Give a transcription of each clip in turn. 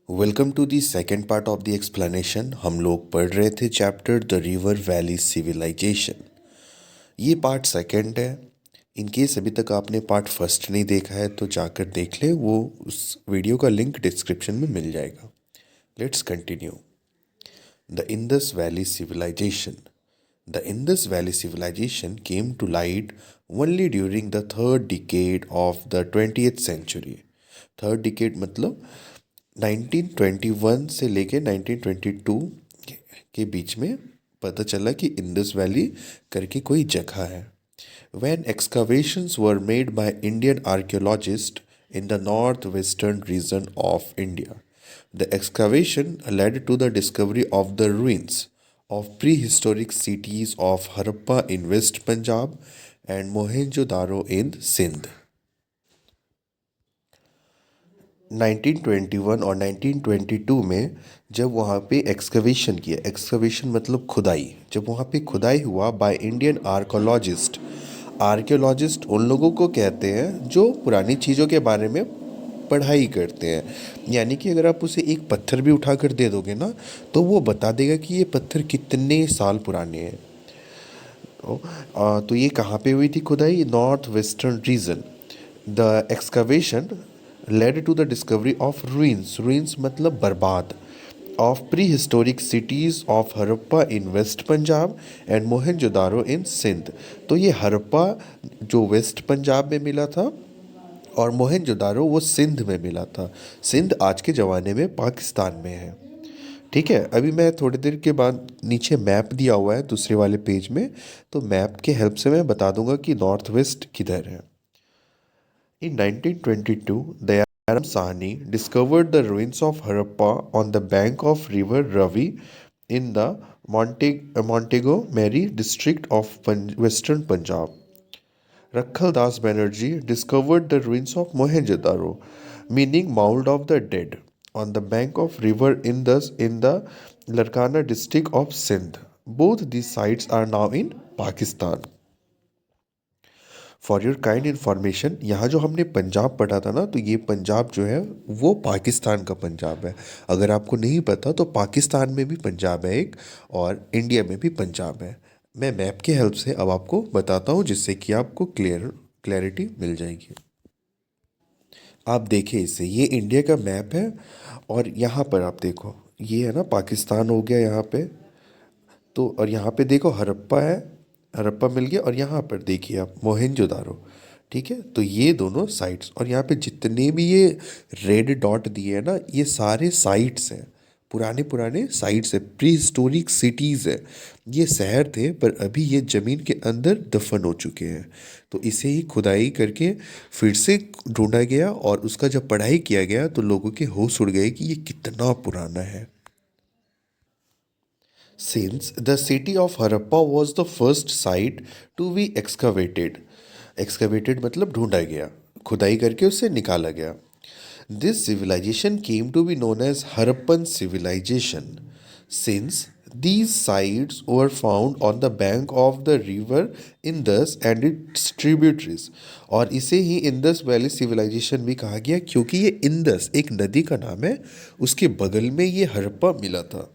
Welcome to the second part of the explanation. हम लोग पढ़ रहे थे chapter the river valley civilization. ये पार्ट सेकंड है। इन केस अभी तक आपने पार्ट फर्स्ट नहीं देखा है तो जाकर देख ले, वो उस वीडियो का लिंक डिस्क्रिप्शन में मिल जाएगा। Let's continue. The Indus valley civilization. The Indus Valley civilization came to light only during the third decade of the 20th century. Third decade मतलब 1921 से लेके 1922 के बीच में पता चला कि इंडस वैली करके कोई जगह है। When excavations were made by Indian archaeologists in the northwestern region of India, the excavation led to the discovery of the ruins of prehistoric cities of Harappa in West Punjab and Mohenjo-daro in Sindh. 1921 और 1922 में जब वहाँ पे excavation किया, excavation मतलब खुदाई, जब वहाँ पे खुदाई हुआ बाय इंडियन आर्कोलॉजिस्ट। आर्कियोलॉजिस्ट उन लोगों को कहते हैं जो पुरानी चीज़ों के बारे में पढ़ाई करते हैं। यानी कि अगर आप उसे एक पत्थर भी उठा कर दे दोगे ना, तो वो बता देगा कि ये पत्थर कितने साल पुराने हैं। तो ये कहाँ पे हुई थी खुदाई? North western region. The excavation led to the discovery of ruins, ruins मतलब बर्बाद, of prehistoric cities of Harappa in west Punjab and Mohenjodaro in Sindh. तो ये हड़प्पा जो वेस्ट पंजाब में मिला था और मोहनजोदारो वो सिंध में मिला था। सिंध आज के ज़माने में पाकिस्तान में है। ठीक है, अभी मैं थोड़ी देर के बाद नीचे मैप दिया हुआ है दूसरे वाले पेज में, तो मैप के हेल्प से मैं बता दूंगा कि नॉर्थ वेस्ट किधर है। In 1922, Dayaram Sahni discovered the ruins of Harappa on the bank of river Ravi in the Montego district of Western Punjab. Rakhal Das Banerjee discovered the ruins of Mohenjo-daro, meaning Mound of the Dead, on the bank of river Indus in the Larkana district of Sindh. Both these sites are now in Pakistan. For your kind information, यहाँ जो हमने पंजाब पढ़ा था ना, तो ये पंजाब जो है वो पाकिस्तान का पंजाब है। अगर आपको नहीं पता तो पाकिस्तान में भी पंजाब है एक, और इंडिया में भी पंजाब है। मैं मैप के हेल्प से अब आपको बताता हूँ जिससे कि आपको क्लैरिटी मिल जाएगी। आप देखिए इसे, ये इंडिया का मैप है और यहाँ पर आप देखो, ये है ना पाकिस्तान हो गया यहाँ पे, तो और यहाँ पे देखो हड़प्पा है, हड़प्पा मिल गया, और यहाँ पर देखिए आप मोहनजोदारो। ठीक है, तो ये दोनों साइट्स, और यहाँ पे जितने भी ये रेड डॉट दिए हैं ना, ये सारे साइट्स हैं, पुराने पुराने साइट्स है, प्री हिस्टोरिक सिटीज़ है। ये शहर थे पर अभी ये ज़मीन के अंदर दफन हो चुके हैं। तो इसे ही खुदाई करके फिर से ढूंढा गया, और उसका जब पढ़ाई किया गया तो लोगों के होश उड़ गए कि ये कितना पुराना है। Since the city of Harappa was the first site to be excavated, excavated मतलब ढूंढा गया, खुदाई करके उससे निकाला गया। This civilization came to be known as Harappan civilization, since these sites were found on the bank of the river Indus and its tributaries। और इसे ही इंदस वैली सिविलाइजेशन भी कहा गया क्योंकि ये इंदस एक नदी का नाम है, उसके बगल में ये हड़प्पा मिला था।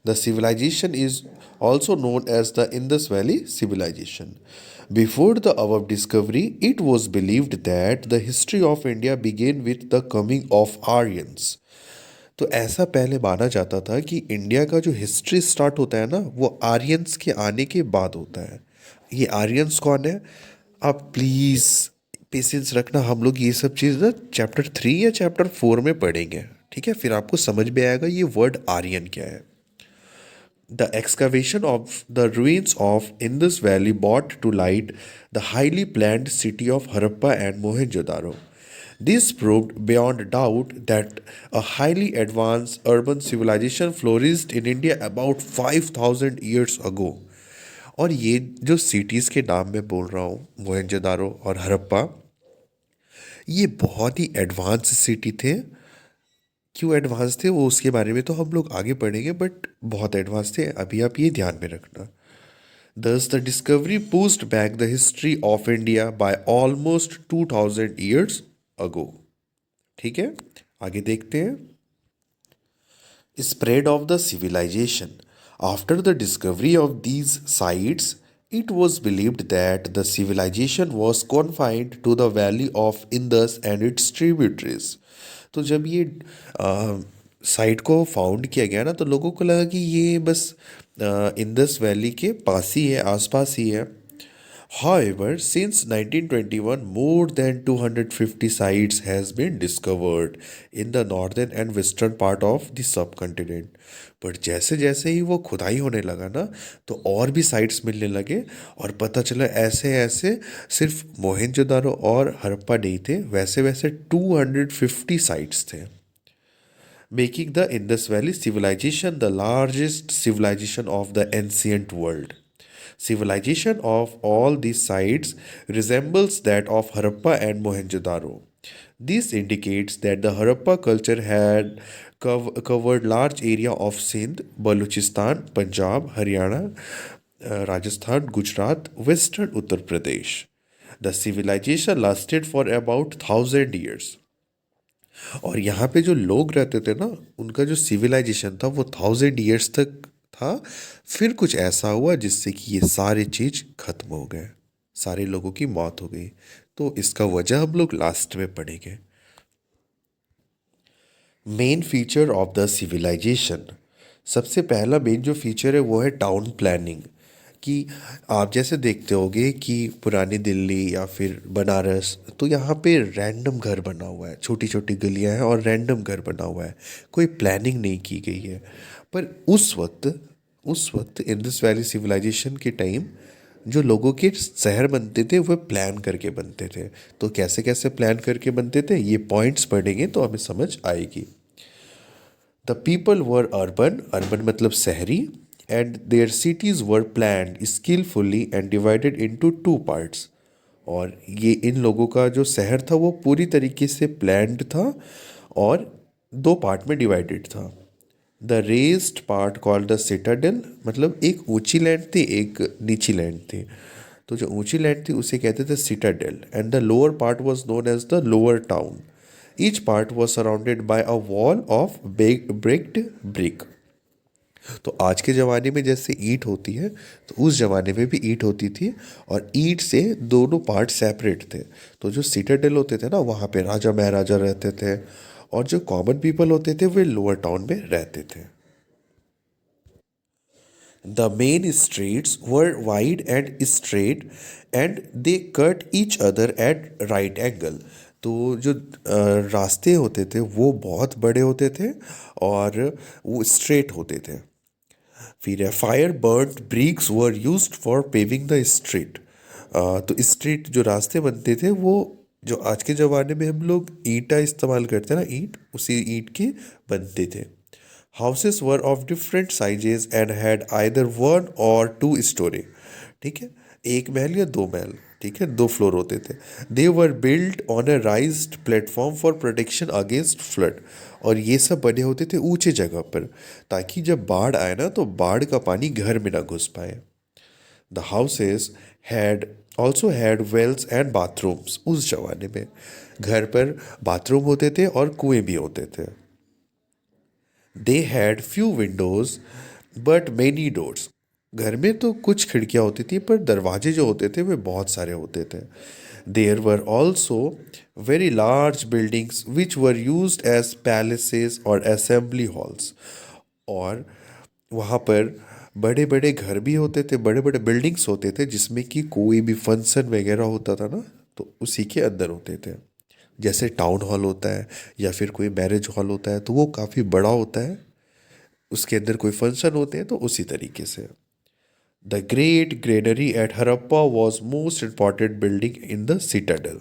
The civilization is also known as the Indus Valley civilization. Before the above discovery, it was believed that the history of India began with the coming of Aryans. तो ऐसा पहले माना जाता था कि इंडिया का जो हिस्ट्री स्टार्ट होता है ना, वो आर्यंस के आने के बाद होता है। ये आर्यंस कौन है? आप प्लीज़ पेशेंस रखना, हम लोग ये सब चीज़ ना चैप्टर 3 या चैप्टर 4 में पढ़ेंगे। ठीक है, फिर आपको समझ में आएगा ये वर्ड आर्यन क्या है। The excavation of the ruins of Indus Valley brought to light the highly planned city of Harappa and Mohenjo-daro. This proved beyond doubt that a highly advanced urban civilization flourished in India about 5,000 years ago. और ये जो cities के नाम मैं बोल रहा हूँ, मोहनजोदारो और हड़प्पा, ये बहुत ही एडवांस सिटी थे। क्यों एडवांस थे वो उसके बारे में तो हम लोग आगे पढ़ेंगे, बट बहुत एडवांस थे, अभी आप ये ध्यान में रखना। Thus the discovery pushed back the history of India by almost 2000 years ago। ठीक है, आगे देखते हैं। Spread of the civilization. After the discovery of these sites, it was believed that the civilization was confined to the valley of Indus and its tributaries. तो जब ये site को found किया गया ना, तो लोगों को लगा कि ये बस इंडस वैली के पास ही है, आसपास ही है. However, since 1921, more than 250 sites has been discovered in the northern and western part of the subcontinent. पर जैसे जैसे ही वो खुदाई होने लगा ना, तो और भी साइट्स मिलने लगे और पता चला ऐसे ऐसे सिर्फ मोहनजोदारो और हड़प्पा नहीं थे, वैसे वैसे 250 साइट्स थे, making the Indus Valley civilization the largest civilization of the ancient world. Civilization of all these sites resembles that of Harappa and Mohenjo-daro. This indicates that the Harappa culture had covered large area of Sindh, Balochistan, Punjab, Haryana, Rajasthan, Gujarat, Western Uttar Pradesh. The civilization lasted for about 1000 years. और यहाँ पे जो लोग रहते थे ना, उनका जो सिविलाइजेशन था वो 1000 years तक था. फिर कुछ ऐसा हुआ जिससे कि ये सारे चीज़ खत्म हो गए, सारे लोगों की मौत हो गई. तो इसका वजह हम लोग लास्ट में पढ़ेंगे. Main feature of the civilization. सबसे पहला मेन जो फीचर है वो है टाउन प्लानिंग. कि आप जैसे देखते होगे कि पुरानी दिल्ली या फिर बनारस, तो यहाँ पे रैंडम घर बना हुआ है, छोटी छोटी गलियाँ हैं और रैंडम घर बना हुआ है, कोई प्लानिंग नहीं की गई है. पर उस वक्त इंडस वैली सिविलाइजेशन के टाइम जो लोगों के शहर बनते थे वो प्लान करके बनते थे. तो कैसे कैसे प्लान करके बनते थे, ये पॉइंट्स पढ़ेंगे तो हमें समझ आएगी. The people were urban, urban मतलब शहरी, and their cities were planned skilfully and divided into two parts. और ये इन लोगों का जो शहर था वो पूरी तरीके से प्लान्ड था और दो पार्ट में डिवाइडेड था. The raised part called the Citadel, मतलब एक ऊंची लैंड थी, एक नीची लैंड थी. तो जो ऊंची लैंड थी उसे कहते थे citadel, and the lower part was known as the lower town. Each part was surrounded by a wall of baked brick. तो आज के ज़माने में जैसे ईंट होती है, तो उस ज़माने में भी ईंट होती थी और ईंट से दोनों पार्ट सेपरेट थे. तो जो सिटाडेल होते थे ना, वहाँ पे राजा महाराजा रहते थे और जो कॉमन पीपल होते थे वे लोअर टाउन में रहते थे. The main streets were wide and straight and they cut each other at right angle. तो जो रास्ते होते थे वो बहुत बड़े होते थे और वो स्ट्रेट होते थे. फिर है fire burned bricks were used for paving the street. तो स्ट्रीट जो रास्ते बनते थे वो जो आज के ज़माने में हम लोग ईंटा इस्तेमाल करते हैं ना, ईंट, उसी ईंट के बनते थे. Houses were of different sizes and had either one और टू स्टोरी. ठीक है, एक महल या दो महल, ठीक है, दो फ्लोर होते थे. They were build on a raised platform for protection against flood. और ये सब बने होते थे ऊंचे जगह पर, ताकि जब बाढ़ आए ना तो बाढ़ का पानी घर में ना घुस पाए. The houses had also had wells and bathrooms. उस जमाने में घर पर बाथरूम होते थे और कुएं भी होते थे. They had few Windows but many doors. घर में तो कुछ खिड़कियाँ होती थी पर दरवाजे जो होते थे वे बहुत सारे होते थे. There were also very large buildings which were used as palaces और असेंबली हॉल्स. और वहाँ पर बड़े बड़े घर भी होते थे, बड़े बड़े बिल्डिंग्स होते थे जिसमें कि कोई भी फंक्शन वगैरह होता था ना, तो उसी के अंदर होते थे. जैसे टाउन हॉल होता है या फिर कोई मैरिज हॉल होता है तो वो काफ़ी बड़ा होता है, उसके अंदर कोई फंक्शन होते हैं, तो उसी तरीके से. The great granary at Harappa was most important building in the citadel.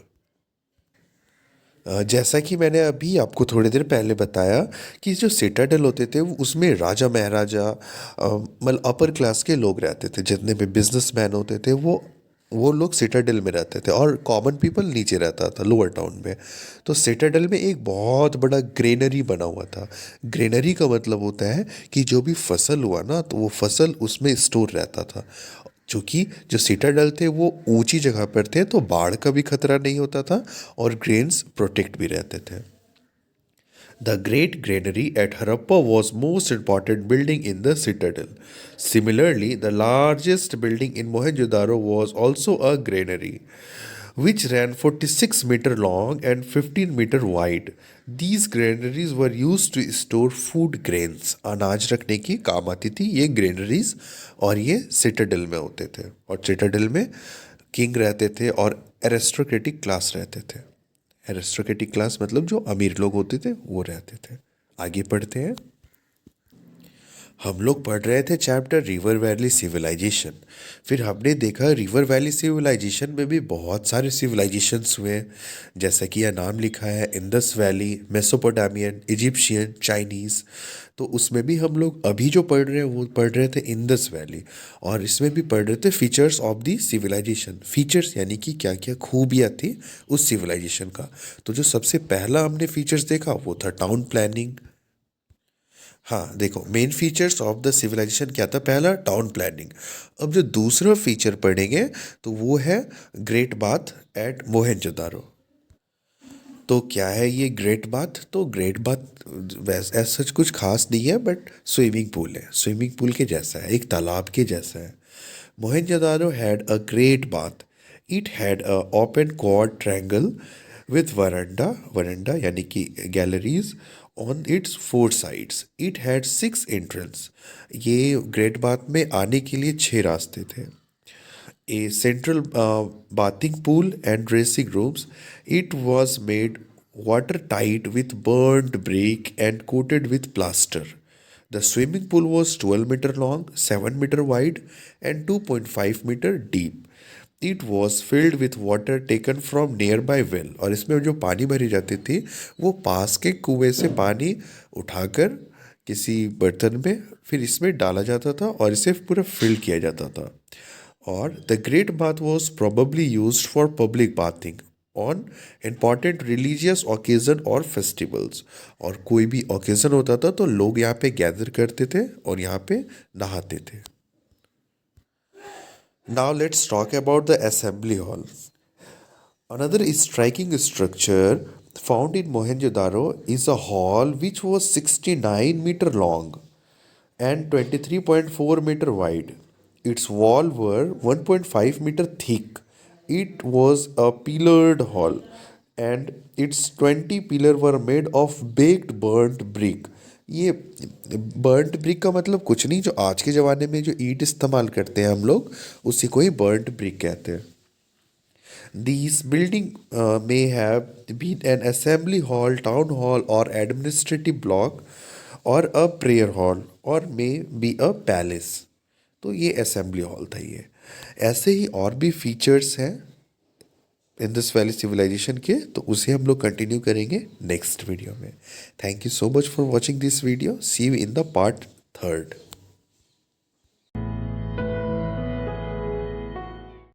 जैसा कि मैंने अभी आपको थोड़ी देर पहले बताया कि जो सिटाडेल होते थे उसमें राजा महाराजा, मतलब अपर क्लास के लोग रहते थे, जितने भी बिजनेसमैन होते थे वो लोग सिटाडेल में रहते थे और कॉमन पीपल नीचे रहता था लोअर टाउन में. तो सिटाडेल में एक बहुत बड़ा ग्रेनरी बना हुआ था. ग्रेनरी का मतलब होता है कि जो भी फसल हुआ ना तो वो फसल उसमें स्टोर रहता था. चूँकि जो सिटाडेल थे वो ऊंची जगह पर थे तो बाढ़ का भी खतरा नहीं होता था और ग्रेन्स प्रोटेक्ट भी रहते थे. The Great Granary at Harappa was most important building in the citadel. Similarly, the largest building in Mohenjo-daro was also a granary, which ran 46-meter long and 15-meter wide. These granaries were used to store food grains. अनाज रखने की काम आती थी ये granaries, और ये Citadel में होते थे, और सिटाडेल में किंग रहते थे और एरिस्टोक्रेटिक क्लास रहते थे। एरिस्टोक्रेटिक क्लास मतलब जो अमीर लोग होते थे वो रहते थे। आगे पढ़ते हैं। हम लोग पढ़ रहे थे चैप्टर रिवर वैली सिविलाइजेशन। फिर हमने देखा रिवर वैली सिविलाइजेशन में भी बहुत सारे सिविलाइजेशंस हुए हैं, जैसा कि यह नाम लिखा है Indus valley, Mesopotamian, Egyptian, Chinese. तो उसमें भी हम लोग अभी जो पढ़ रहे हैं वो पढ़ रहे थे इंडस वैली, और इसमें भी पढ़ रहे थे features of the civilization. Features यानी कि क्या क्या खूबियाँ थी उस सिविलाइजेशन का। तो जो सबसे पहला हमने फीचर्स देखा वो था टाउन प्लानिंग। हाँ देखो, main features of the civilization क्या था? पहला टाउन प्लानिंग। अब जो दूसरा फीचर पढ़ेंगे तो वो है ग्रेट बाथ एट मोहेंजोदारो। तो क्या है ये ग्रेट बाथ? तो ग्रेट बाथ वैसे सच कुछ खास नहीं है, बट स्विमिंग पूल है, स्विमिंग पूल के जैसा है, एक तालाब के जैसा है। Mohenjo-daro had a great bath. It had a open quad triangle with veranda यानी कि galleries on it's four sides. It had six entrance. ये ग्रेट बाथ में आने के लिए 6 रास्ते थे। A central bathing pool and dressing rooms. It was made watertight with burnt brick and coated with plaster. The swimming pool was 12-meter long, 7-meter wide, and 2.5-meter deep. It was filled with water taken from nearby well. और इसमें जो पानी भरी जाती थी वो पास के कुएं से पानी उठाकर किसी बर्तन में फिर इसमें डाला जाता था और इसे पूरा फिल किया जाता था। और the great bath was probably use for public bathing on important religious occasion और फेस्टिवल्स। और कोई भी ओकेजन होता था तो लोग यहाँ पे गैदर करते थे और यहाँ पे नहाते थे। Now let's talk about the assembly hall. Another striking structure found in Mohenjo-daro is a hall which was 69-meter long and 23.4-meter wide. Its walls were 1.5-meter thick. It was a pillared hall, and its 20 pillars were made of baked burnt brick. ये burnt brick का मतलब कुछ नहीं, जो आज के ज़माने में जो ईंट इस्तेमाल करते हैं हम लोग उसी को ही बर्न्ट ब्रिक कहते हैं। These building may have been an assembly hall, town hall, or administrative block, or a prayer hall, or may be a palace. तो ये असेंबली हॉल था ये। ऐसे ही और भी फीचर्स हैं इंडस वैली सिविलाइजेशन के, तो उसे हम लोग कंटिन्यू करेंगे नेक्स्ट वीडियो में। Thank you so much for watching this video. See you in the part 3।